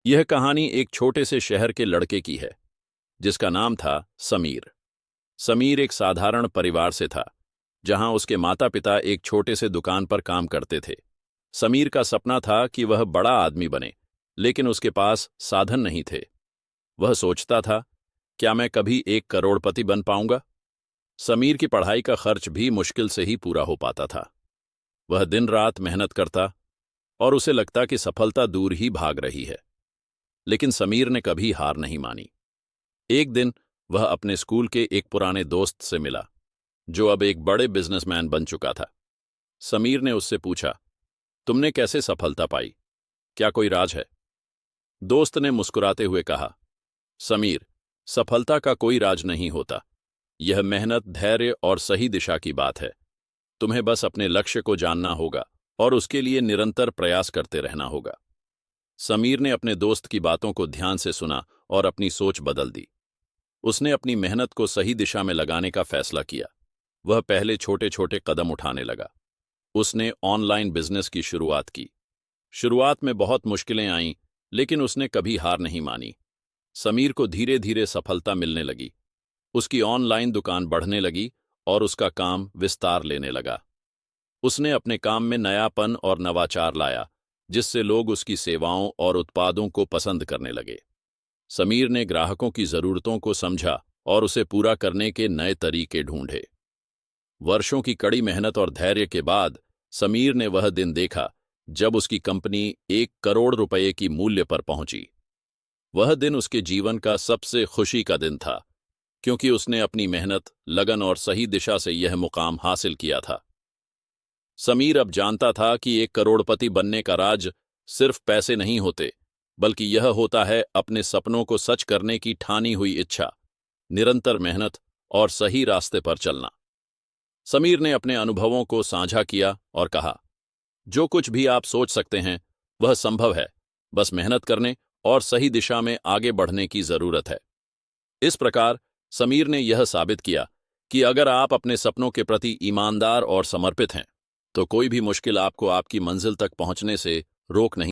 यह कहानी एक छोटे से शहर के लड़के की है जिसका नाम था समीर। समीर एक साधारण परिवार से था, जहां उसके माता पिता एक छोटे से दुकान पर काम करते थे। समीर का सपना था कि वह बड़ा आदमी बने, लेकिन उसके पास साधन नहीं थे। वह सोचता था, क्या मैं कभी 1 करोड़पति बन पाऊंगा? समीर की पढ़ाई का खर्च भी मुश्किल से ही पूरा हो पाता था। वह दिन रात मेहनत करता और उसे लगता कि सफलता दूर ही भाग रही है। लेकिन समीर ने कभी हार नहीं मानी। एक दिन वह अपने स्कूल के एक पुराने दोस्त से मिला, जो अब एक बड़े बिजनेसमैन बन चुका था। समीर ने उससे पूछा, तुमने कैसे सफलता पाई? क्या कोई राज है? दोस्त ने मुस्कुराते हुए कहा, समीर, सफलता का कोई राज नहीं होता। यह मेहनत, धैर्य और सही दिशा की बात है। तुम्हें बस अपने लक्ष्य को जानना होगा और उसके लिए निरंतर प्रयास करते रहना होगा। समीर ने अपने दोस्त की बातों को ध्यान से सुना और अपनी सोच बदल दी। उसने अपनी मेहनत को सही दिशा में लगाने का फैसला किया। वह पहले छोटे छोटे कदम उठाने लगा। उसने ऑनलाइन बिजनेस की शुरुआत की। शुरुआत में बहुत मुश्किलें आईं, लेकिन उसने कभी हार नहीं मानी। समीर को धीरे धीरे सफलता मिलने लगी। उसकी ऑनलाइन दुकान बढ़ने लगी और उसका काम विस्तार लेने लगा। उसने अपने काम में नयापन और नवाचार लाया, जिससे लोग उसकी सेवाओं और उत्पादों को पसंद करने लगे। समीर ने ग्राहकों की जरूरतों को समझा और उसे पूरा करने के नए तरीके ढूंढे। वर्षों की कड़ी मेहनत और धैर्य के बाद समीर ने वह दिन देखा जब उसकी कंपनी 1 करोड़ रुपए की मूल्य पर पहुंची। वह दिन उसके जीवन का सबसे खुशी का दिन था, क्योंकि उसने अपनी मेहनत, लगन और सही दिशा से यह मुकाम हासिल किया था। समीर अब जानता था कि 1 करोड़पति बनने का राज सिर्फ पैसे नहीं होते, बल्कि यह होता है अपने सपनों को सच करने की ठानी हुई इच्छा, निरंतर मेहनत और सही रास्ते पर चलना। समीर ने अपने अनुभवों को साझा किया और कहा, जो कुछ भी आप सोच सकते हैं वह संभव है, बस मेहनत करने और सही दिशा में आगे बढ़ने की जरूरत है। इस प्रकार समीर ने यह साबित किया कि अगर आप अपने सपनों के प्रति ईमानदार और समर्पित हैं, तो कोई भी मुश्किल आपको आपकी मंजिल तक पहुंचने से रोक नहीं